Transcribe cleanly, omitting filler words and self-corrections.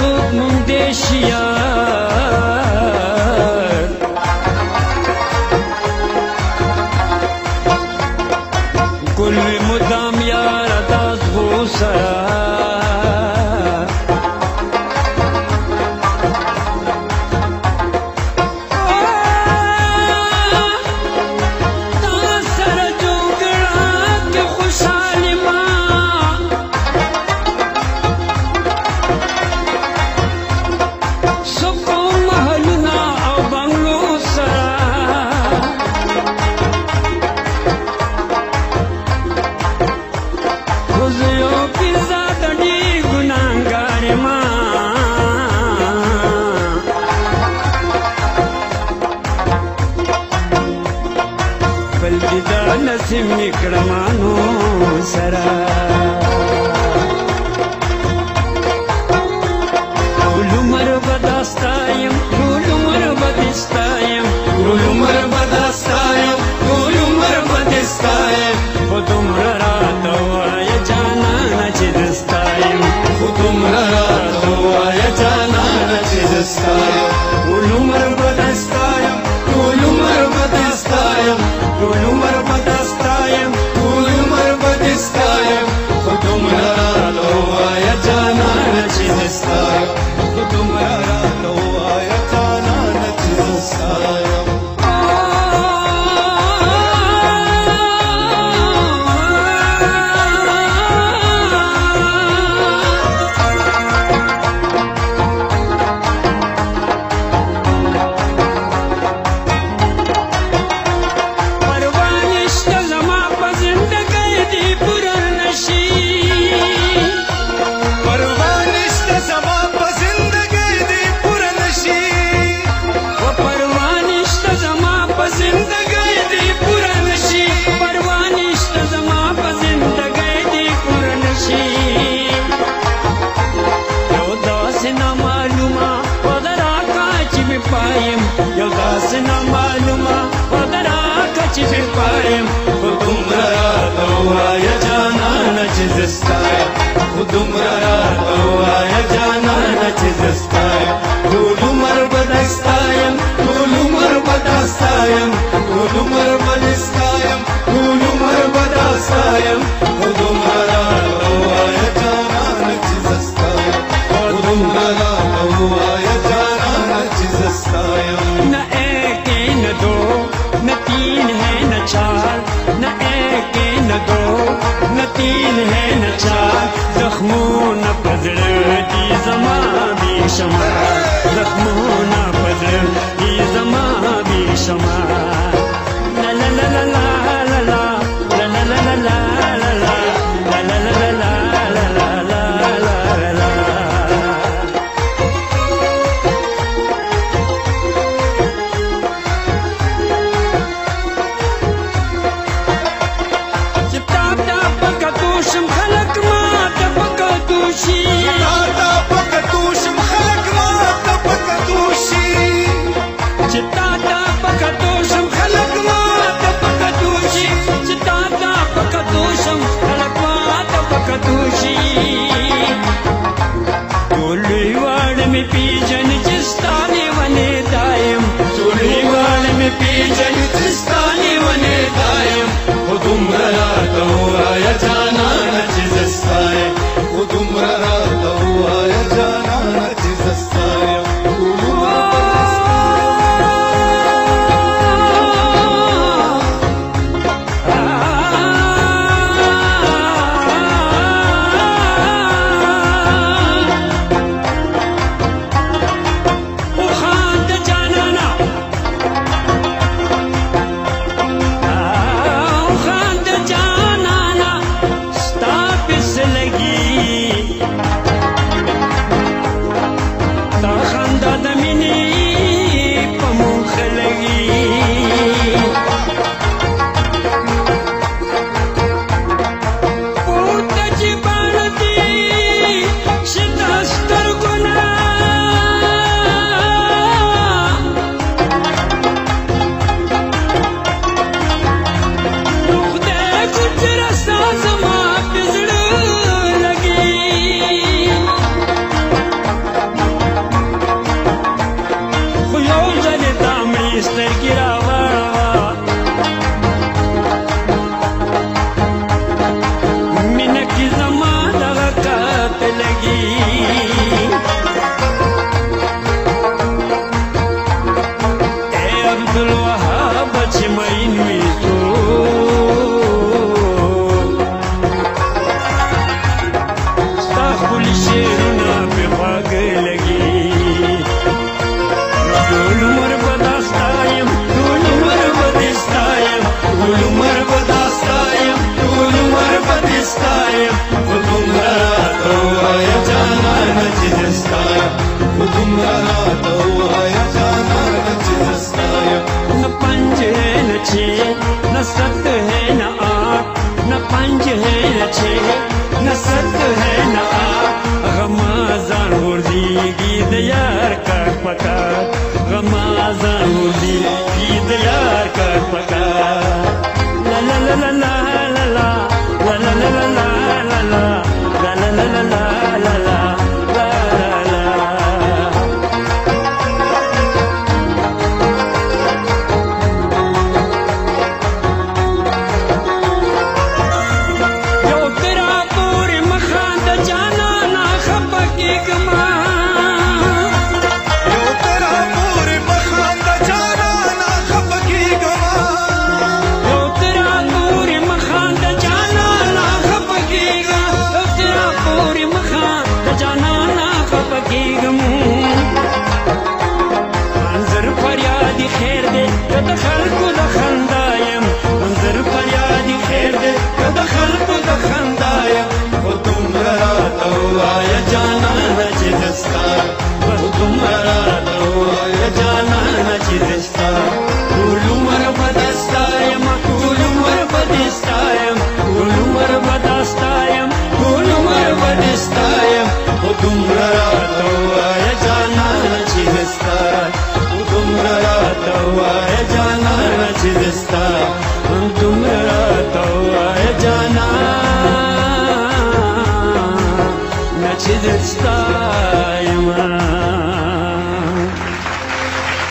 څوک مونږ دې شیار ګل مدام یار داس غو سره نسیم نکړمانو سره ټول عمر بداستایم ټول عمر بداستایم ټول عمر بداستایم ټول عمر بداستایم خو دومره راته وایه جانانه چې دستایم خو دومره راته وایه جانانه چې دستایم ټول عمر بداستایم ټول عمر بداستایم ټول عمر بداستایم ټول عمر بداستایم خو دومره راته وایه جانانه چې دستایم خو دومره راته وایه جانانه چې دستایم یو داسې نامعلومه ودراکه چې پرې پایم خو دومره راته ووایه جانانه چې زه ستایم خو دومره راته ووایه جانانه چې زه ستایم ټول عمر به دې ستایم ټول عمر به دا ستایم ټول عمر به دې ستایم ټول عمر به دا ستایم خو دومره راته ووایه جانانه چې زه ستایم خو دومره راته ووایه جانانه چې زه ستایم نہ ایک نہ دو نہ تین ہے نہ چار نہ ایک نہ دو نہ تین ہے نہ چار زخموں نہ پزړ دی زما بے شمار زخموں نہ پزړ دی زما بے شمار لا لا لا لا لا لا لا لا لا لا لا لا لا پیجن چستانی ونی دایم سولی وال میں پیجن چستانی ونی دایم خو دومره راته ووایه جانانه چې زه ستایم خو دومره راته ووایه جانانه چې زه ستایم زستایا خو دومره راته ووایه جانانه چې زستایا न पंज है न छः न सत है न आठ न पंज है न छः न सत है न आठ गमाजान वर्दी गीत यार का पका गमाजान वर्दी गीत यार का पका ला ला ला ला ला ला ला ला ला ला ला ला ला ला ला ला ला ला منظر فریادی خیر دے کد خلقو د خندایم منظر فریادی خیر دے کد خلقو د خندایم خو دومره راته ووایه جانانه چې زستایا خو دومره راته ووایه جانانه چې زستایا ټول عمر به در ستایم ټول عمر به دې ستایم ټول عمر به در ستایم ټول عمر به دې ستایم خو دومره راته ووایه جانانه چې زستایا خو دومره راته ووایه جانانه چې زستایا دومره راته ووایه جانانه چې زه ستا